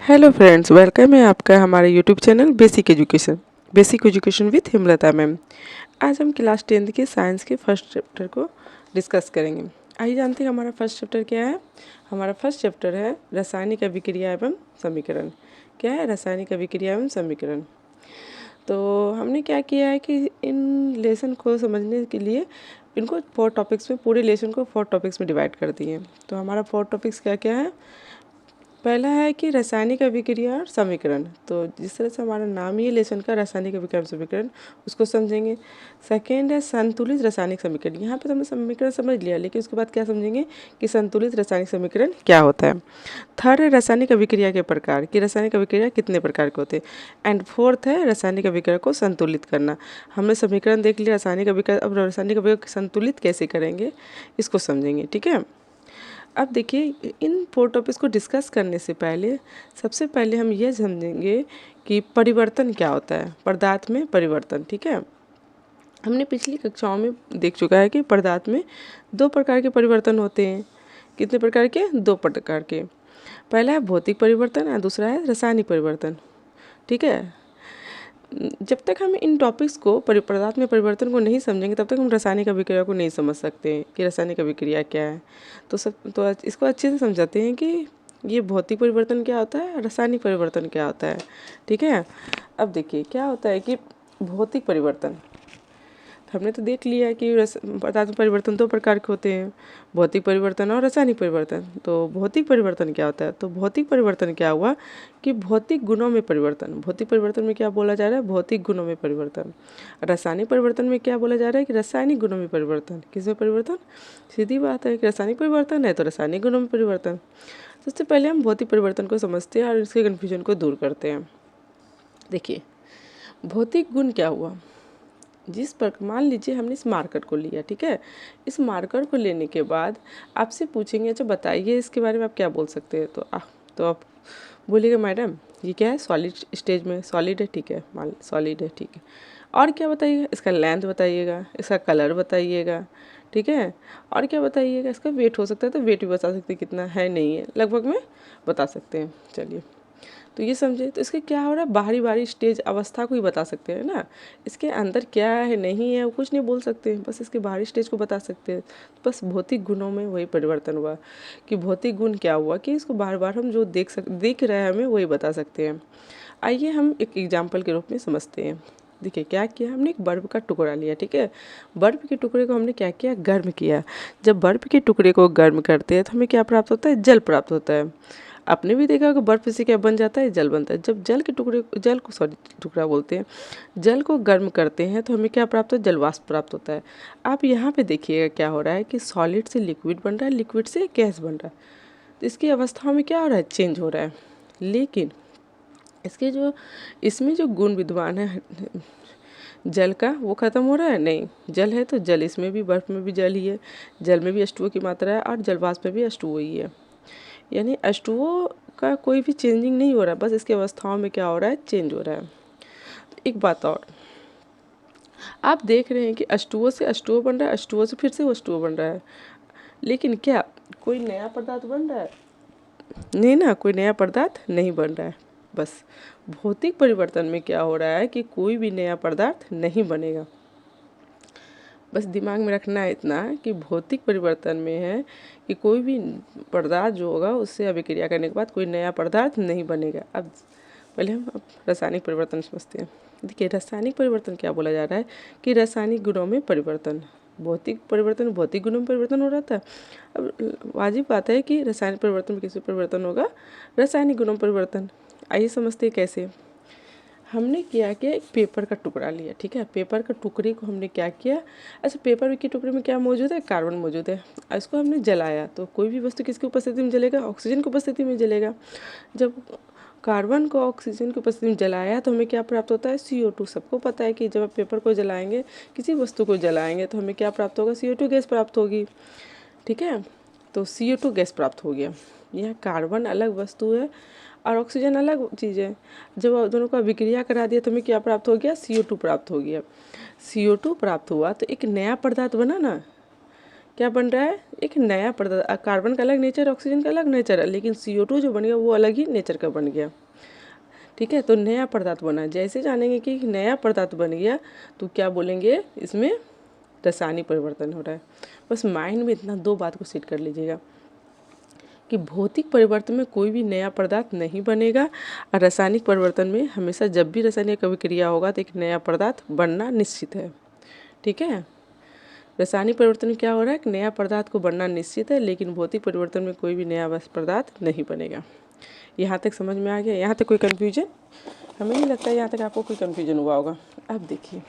Hello friends, welcome है आपका हमारे YouTube channel basic education with Hemlata ma'am. आज हम क्लास 10th के साइंस के फर्स्ट चैप्टर को डिस्कस करेंगे। आइए जानते हैं हमारा फर्स्ट चैप्टर क्या है। हमारा फर्स्ट चैप्टर है रासायनिक अभिक्रिया एवं समीकरण। क्या है? रासायनिक अभिक्रिया एवं समीकरण। तो हमने क्या किया है कि इन लेसन को समझने के लिए इनको 4 टॉपिक्स में, पूरे लेसन को 4 टॉपिक्स में डिवाइड कर दिए। तो हमारा 4 टॉपिक्स क्या क्या है। पहला है कि रासायनिक अभिक्रिया और समीकरण। तो जिस तरह से हमारा नाम ही है लेसन का, रासायनिक अभिक्रिया समीकरण, उसको समझेंगे। सेकेंड है संतुलित रासायनिक समीकरण। यहाँ पे तो हमने समीकरण समझ लिया, लेकिन उसके बाद क्या समझेंगे कि संतुलित रासायनिक समीकरण क्या होता है। थर्ड है रासायनिक अभिक्रिया के प्रकार, कि रासायनिक अभिक्रिया कितने प्रकार के होते हैं। एंड फोर्थ है रासायनिक अभिक्रिया को संतुलित करना। हमने समीकरण देख लिया, रासायनिक अभिक्रिया, अब रासायनिक अभिक्रिया को संतुलित कैसे करेंगे इसको समझेंगे। ठीक है। अब देखिए, इन 4 टॉपिक्स को डिस्कस करने से पहले सबसे पहले हम ये समझेंगे कि परिवर्तन क्या होता है, पदार्थ में परिवर्तन। ठीक है। हमने पिछली कक्षाओं में देख चुका है कि पदार्थ में 2 प्रकार के परिवर्तन होते हैं। कितने प्रकार के? 2 प्रकार के। पहला है भौतिक परिवर्तन और दूसरा है रासायनिक परिवर्तन। ठीक है। जब तक हम इन टॉपिक्स को पदार्थ में परिवर्तन को नहीं समझेंगे, तब तक हम रासायनिक अभिक्रिया को नहीं समझ सकते कि रासायनिक अभिक्रिया क्या है। तो इसको अच्छे से समझाते हैं कि ये भौतिक परिवर्तन क्या होता है, रासायनिक परिवर्तन क्या होता है। ठीक है। अब देखिए क्या होता है कि भौतिक परिवर्तन, हमने तो देख लिया कि पदार्थ में परिवर्तन 2 प्रकार के होते हैं, भौतिक परिवर्तन और रासायनिक परिवर्तन। तो भौतिक परिवर्तन क्या होता है? तो भौतिक परिवर्तन क्या हुआ कि भौतिक गुणों में परिवर्तन। भौतिक परिवर्तन में क्या बोला जा रहा है? भौतिक गुणों में परिवर्तन। रासायनिक परिवर्तन में क्या बोला जा रहा है कि रासायनिक गुणों में परिवर्तन। किसमें परिवर्तन? सीधी बात है कि रासायनिक परिवर्तन है तो रासायनिक गुणों में परिवर्तन। सबसे पहले हम भौतिक परिवर्तन को समझते हैं और इसके कन्फ्यूजन को दूर करते हैं। देखिए, भौतिक गुण क्या हुआ। जिस पर मान लीजिए हमने इस मार्कर को लिया, ठीक है। इस मार्कर को लेने के बाद आपसे पूछेंगे, अच्छा बताइए इसके बारे में आप क्या बोल सकते हैं। तो आप बोलिएगा मैडम ये क्या है, सॉलिड स्टेज में सॉलिड है, ठीक है, मान सॉलिड है, ठीक है। और क्या बताइएगा? इसका लेंथ बताइएगा, इसका कलर बताइएगा, ठीक है। और क्या बताइएगा? इसका वेट हो सकता है तो वेट भी बता सकते हैं, कितना है नहीं है, लगभग में बता सकते हैं। चलिए, तो ये समझे। तो इसके क्या हो रहा है, बाहरी बाहरी स्टेज अवस्था को ही बता सकते हैं ना। इसके अंदर क्या है नहीं है वो कुछ नहीं बोल सकते, बस इसके बाहरी स्टेज को बता सकते हैं। बस भौतिक गुणों में वही परिवर्तन हुआ कि भौतिक गुण क्या हुआ कि इसको बार बार हम जो देख रहे हैं हमें वही बता सकते हैं। आइए हम एक एग्जाम्पल के रूप में समझते हैं। देखिए क्या किया हमने, एक बर्फ का टुकड़ा लिया, ठीक है। बर्फ के टुकड़े को हमने क्या किया, गर्म किया। जब बर्फ के टुकड़े को गर्म करते हैं तो हमें क्या प्राप्त होता है, जल प्राप्त होता है। आपने भी देखा कि बर्फ से क्या बन जाता है, जल बनता है। जब टुकड़ा बोलते हैं, जल को गर्म करते हैं तो हमें क्या प्राप्त होता है, जलवाष्प प्राप्त होता है। आप यहाँ पे देखिएगा क्या हो रहा है कि सॉलिड से लिक्विड बन रहा है, लिक्विड से गैस बन रहा है। तो इसकी अवस्थाओं में क्या हो रहा है, चेंज हो रहा है। लेकिन इसमें जो गुण विद्यमान है जल का, वो ख़त्म हो रहा है नहीं। जल है तो जल, इसमें भी, बर्फ़ में भी जल ही है, जल में भी H2O की मात्रा है और जलवाष्प में भी H2O ही है। यानी H2O का कोई भी चेंजिंग नहीं हो रहा, बस इसकी अवस्थाओं में क्या हो रहा है, चेंज हो रहा है। तो एक बात और, आप देख रहे हैं कि H2O से H2O बन रहा है, H2O से फिर से H2O बन रहा है, लेकिन क्या कोई नया पदार्थ बन रहा है? नहीं ना, कोई नया पदार्थ नहीं बन रहा है। बस भौतिक परिवर्तन में क्या हो रहा है कि कोई भी नया पदार्थ नहीं बनेगा। बस दिमाग में रखना है इतना कि भौतिक परिवर्तन में है कि कोई भी पदार्थ जो होगा उससे अभिक्रिया करने के बाद कोई नया पदार्थ नहीं बनेगा। अब पहले हम रासायनिक परिवर्तन समझते हैं। देखिए रासायनिक परिवर्तन क्या बोला जा रहा है कि रासायनिक गुणों में परिवर्तन। भौतिक परिवर्तन भौतिक गुणों में परिवर्तन हो रहा था। अब वाजिब बात है कि रासायनिक परिवर्तन में किसी परिवर्तन होगा, रासायनिक गुणों में परिवर्तन। आइए समझते हैं कैसे। हमने क्या किया, एक पेपर का टुकड़ा लिया, ठीक है। पेपर का टुकड़े को हमने क्या किया, अच्छा पेपर के टुकड़े में क्या मौजूद है, कार्बन मौजूद है। इसको हमने जलाया तो कोई भी वस्तु किसकी उपस्थिति में जलेगा, ऑक्सीजन की उपस्थिति में जलेगा। जब कार्बन को ऑक्सीजन की उपस्थिति में जलाया तो हमें क्या प्राप्त होता है, CO2। सबको पता है कि जब आप पेपर को जलाएंगे, किसी वस्तु को जलाएंगे तो हमें क्या प्राप्त होगा, CO2 गैस प्राप्त होगी, ठीक है। तो CO2 गैस प्राप्त हो गया। यह कार्बन अलग वस्तु है और ऑक्सीजन अलग चीज़ है। जब दोनों को अभिक्रिया करा दिया तो हमें क्या प्राप्त हो गया, CO2 प्राप्त हो गया। CO2 प्राप्त हुआ तो एक नया पदार्थ बना ना, क्या बन रहा है, एक नया पदार्थ। कार्बन का अलग नेचर, ऑक्सीजन का अलग नेचर है, लेकिन CO2 जो बन गया वो अलग ही नेचर का बन गया। ठीक है, तो नया पदार्थ बना। जैसे जानेंगे कि नया पदार्थ बन गया तो क्या बोलेंगे, इसमें रासायनिक परिवर्तन हो रहा है। बस माइंड में इतना 2 बात को सेट कर लीजिएगा कि भौतिक परिवर्तन में कोई भी नया पदार्थ नहीं बनेगा, और रासायनिक परिवर्तन में हमेशा जब भी रासायनिक अभिक्रिया होगा तो एक नया पदार्थ बनना निश्चित है। ठीक है, रासायनिक परिवर्तन में क्या हो रहा है, कि नया पदार्थ को बनना निश्चित है, लेकिन भौतिक परिवर्तन में कोई भी नया पदार्थ नहीं बनेगा। यहाँ तक समझ में आ गया? यहाँ तक कोई कन्फ्यूजन? हमें नहीं लगता यहाँ तक आपको कोई कन्फ्यूजन हुआ होगा। अब देखिए,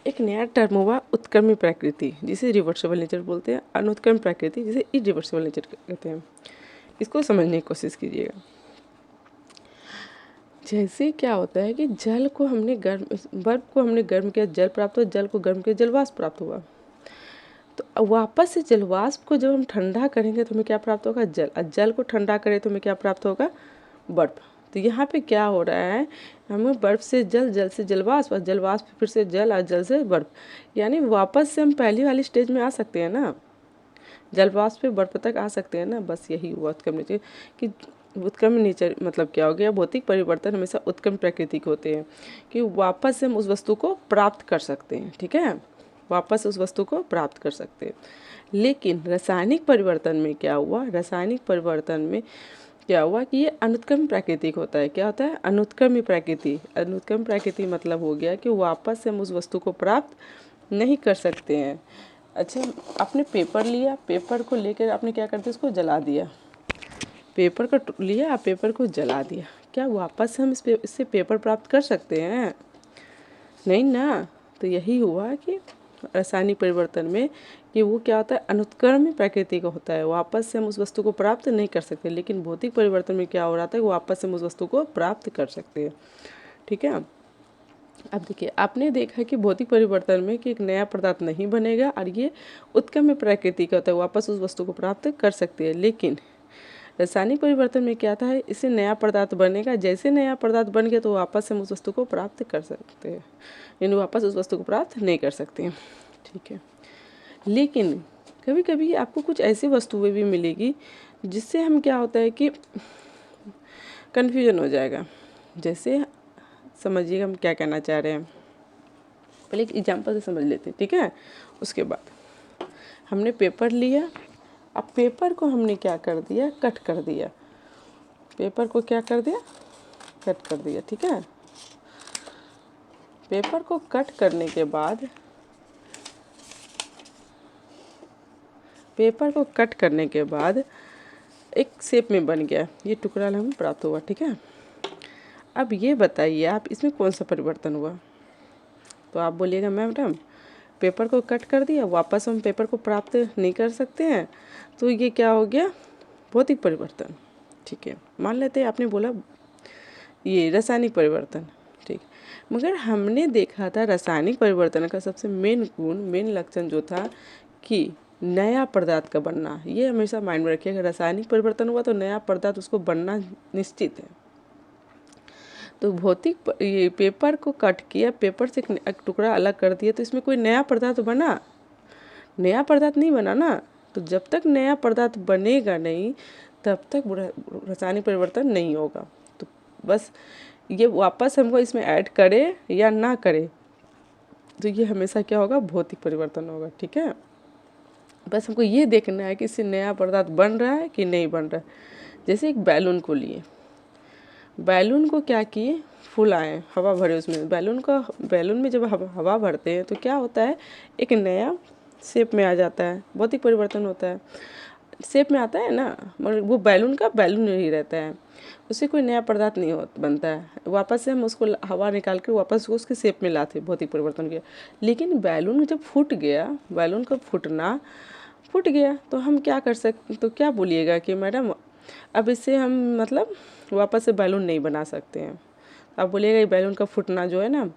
एक नया टर्म हुआ उत्क्रमी प्रकृति, जिसे रिवर्सिबल नेचर बोलते हैं, अनुत्क्रम प्रकृति जिसे इरिवर्सिबल नेचर कहते हैं। इसको समझने की कोशिश कीजिएगा। जैसे क्या होता है कि जल को हमने गर्म, बर्फ को हमने गर्म किया, जल प्राप्त हुआ, जल को गर्म किया, जलवाष्प प्राप्त हुआ। तो वापस से जलवाष्प को जब हम ठंडा करेंगे तो हमें क्या प्राप्त होगा, जल। और जल को ठंडा करें तो हमें क्या प्राप्त होगा, बर्फ। तो यहाँ पे क्या हो रहा है, हमें बर्फ से जल, जल से जलवाष्प, और जलवाष्प फिर से जल, और जल से बर्फ, यानी वापस से हम पहली वाली स्टेज में आ सकते हैं ना, जलवाष्प पे बर्फ तक आ सकते हैं ना। बस यही हुआ उत्क्रम नेचर कि उत्क्रम नेचर मतलब क्या हो गया, भौतिक परिवर्तन हमेशा उत्क्रम प्रकृति के होते हैं कि वापस से हम उस वस्तु को प्राप्त कर सकते हैं। ठीक है, वापस उस वस्तु को प्राप्त कर सकते हैं। लेकिन रासायनिक परिवर्तन में क्या हुआ, रासायनिक परिवर्तन में क्या हुआ कि ये अनुत्क्रम प्राकृतिक होता है। क्या होता है, अनुत्क्रमी प्रकृति। अनुत्क्रम प्रकृति मतलब हो गया कि वापस से हम उस वस्तु को प्राप्त नहीं कर सकते हैं। अच्छा, आपने पेपर लिया, पेपर को लेकर आपने क्या कर दिया, उसको जला दिया। पेपर को लिया, आप पेपर को जला दिया, क्या वापस हम इससे पेपर प्राप्त कर सकते हैं? नहीं ना। तो यही हुआ कि रासायनिक परिवर्तन में कि वो क्या होता है, अनुत्क्रमी प्रकृति का होता है, वापस से हम उस वस्तु को प्राप्त नहीं कर सकते। लेकिन भौतिक परिवर्तन में क्या हो रहा था, वापस से हम उस वस्तु को प्राप्त कर सकते हैं। ठीक है, अब देखिए, आपने देखा कि भौतिक परिवर्तन में कि एक नया पदार्थ नहीं बनेगा, और ये उत्क्रम प्रकृति का होता है, वापस उस वस्तु को प्राप्त कर सकते हैं। लेकिन रासायनिक परिवर्तन में क्या था है, इससे नया पदार्थ बनेगा, जैसे नया पदार्थ बन गया तो वापस हम उस वस्तु को प्राप्त कर सकते हैं, यानी वापस उस वस्तु को प्राप्त नहीं कर सकते हैं। ठीक है, लेकिन कभी कभी आपको कुछ ऐसी वस्तुएं भी मिलेगी जिससे हम क्या होता है कि कन्फ्यूजन हो जाएगा। जैसे समझिएगा हम क्या कहना चाह रहे हैं, पहले एक एग्जाम्पल से समझ लेते हैं। ठीक है, उसके बाद हमने पेपर लिया, अब पेपर को हमने क्या कर दिया, कट कर दिया। पेपर को क्या कर दिया, कट कर दिया। ठीक है, पेपर को कट करने के बाद, पेपर को कट करने के बाद एक शेप में बन गया, ये टुकड़ा हमें प्राप्त हुआ। ठीक है, अब ये बताइए आप, इसमें कौन सा परिवर्तन हुआ? तो आप बोलिएगा मैडम पेपर को कट कर दिया, वापस हम पेपर को प्राप्त नहीं कर सकते हैं, तो ये क्या हो गया, भौतिक परिवर्तन। ठीक है, मान लेते हैं आपने बोला ये रासायनिक परिवर्तन। ठीक, मगर हमने देखा था रासायनिक परिवर्तन का सबसे मेन गुण, मेन लक्षण जो था कि नया पदार्थ का बनना। ये हमेशा माइंड में रखिएगा, रासायनिक परिवर्तन हुआ तो नया पदार्थ उसको बनना निश्चित है। तो भौतिक ये पेपर को कट किया, पेपर से एक टुकड़ा अलग कर दिया, तो इसमें कोई नया पदार्थ बना? नया पदार्थ नहीं बना ना। तो जब तक नया पदार्थ बनेगा नहीं तब तक रासायनिक परिवर्तन नहीं होगा। तो बस ये वापस हमको इसमें ऐड करे या ना करे, तो ये हमेशा क्या होगा, भौतिक परिवर्तन होगा। ठीक है, बस हमको ये देखना है कि इससे नया पदार्थ बन रहा है कि नहीं बन रहा है। जैसे एक बैलून को लिए, बैलून को क्या किए, फुलाएं, हवा भरे उसमें। बैलून में जब हवा भरते हैं तो क्या होता है, एक नया शेप में आ जाता है, भौतिक परिवर्तन होता है। शेप में आता है ना, मगर वो बैलून का बैलून नहीं रहता है, उससे कोई नया पदार्थ नहीं बनता है। वापस से हम उसको हवा निकाल कर वापस उसके शेप में लाते, भौतिक परिवर्तन किया। लेकिन बैलून जब फूट गया, बैलून का फूट गया, तो हम क्या कर सकते, तो क्या बोलिएगा कि मैडम अब इससे हम मतलब वापस से बैलून नहीं बना सकते हैं। आप बोलिएगा ये बैलून का फूटना जो है ना,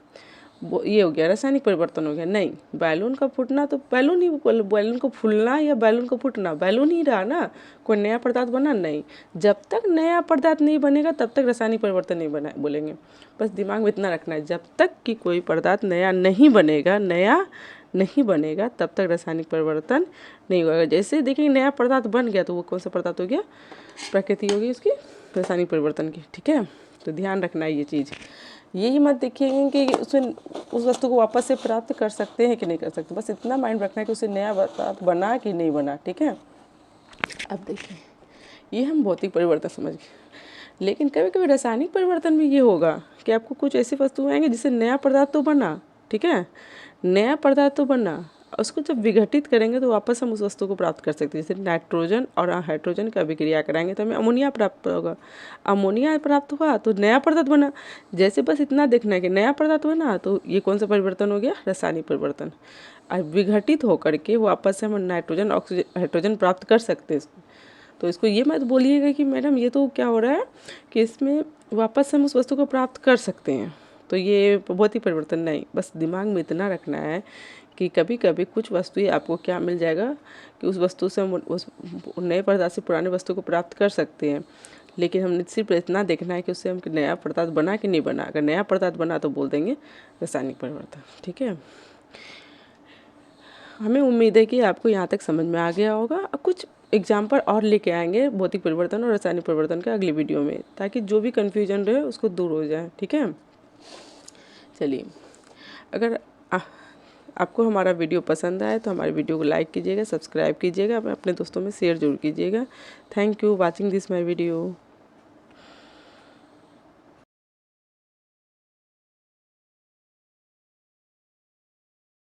वो ये हो गया रासायनिक परिवर्तन हो गया। नहीं, बैलून का फूटना तो बैलून को फूलना या बैलून को फूटना बैलून ही रहा ना, कोई नया पदार्थ बना नहीं। जब तक नया पदार्थ नहीं बनेगा तब तक रासायनिक परिवर्तन नहीं बना बोलेंगे। बस दिमाग में इतना रखना है, जब तक कि कोई पदार्थ नया नहीं बनेगा, नया नहीं बनेगा तब तक रासायनिक परिवर्तन नहीं होगा। जैसे देखिए नया पदार्थ बन गया तो वो कौन सा पदार्थ हो गया, प्रकृति होगी उसकी रासायनिक परिवर्तन की, ठीक है। तो ध्यान रखना है ये चीज़, यही मत देखिए कि उसमें उस वस्तु को वापस से प्राप्त कर सकते हैं कि नहीं कर सकते, बस इतना माइंड रखना है कि उससे नया पदार्थ बना कि नहीं बना, ठीक है। अब देखिए ये हम भौतिक परिवर्तन समझ गए, लेकिन कभी कभी रासायनिक परिवर्तन भी ये होगा कि आपको कुछ ऐसी वस्तु आएंगे जिससे नया पदार्थ तो बना, ठीक है, नया पदार्थ तो बना, उसको जब विघटित करेंगे तो वापस हम उस वस्तु को प्राप्त कर सकते हैं। जैसे नाइट्रोजन और हाइड्रोजन का अभिक्रिया कराएंगे तो हमें अमोनिया प्राप्त होगा, अमोनिया प्राप्त हुआ तो नया पदार्थ बना। जैसे बस इतना देखना है कि नया पदार्थ बना तो ये कौन सा परिवर्तन हो गया, रासायनिक परिवर्तन। और विघटित होकर के वापस से हम नाइट्रोजन ऑक्सीजन हाइड्रोजन प्राप्त कर सकते हैं। तो इसको ये मत बोलिएगा कि मैडम ये तो क्या हो रहा है कि इसमें वापस हम उस वस्तु को प्राप्त कर सकते हैं, तो ये भौतिक परिवर्तन नहीं। बस दिमाग में इतना रखना है कि कभी कभी कुछ वस्तुएं आपको क्या मिल जाएगा कि उस वस्तु से हम उस नए पदार्थ से पुराने वस्तु को प्राप्त कर सकते हैं, लेकिन हमने सिर्फ इतना देखना है कि उससे हम नया पदार्थ बना कि नहीं बना। अगर नया पदार्थ बना तो बोल देंगे रासायनिक परिवर्तन, ठीक है। हमें उम्मीद है कि आपको यहाँ तक समझ में आ गया होगा। अब कुछ एग्जाम्पल और लेके आएंगे भौतिक परिवर्तन और रासायनिक परिवर्तन का अगली वीडियो में, ताकि जो भी कन्फ्यूजन रहे उसको दूर हो जाए, ठीक है। चलिए, अगर आपको हमारा वीडियो पसंद आए तो हमारे वीडियो को लाइक कीजिएगा, सब्सक्राइब कीजिएगा, अपने दोस्तों में शेयर जरूर कीजिएगा। Thank you watching this my video.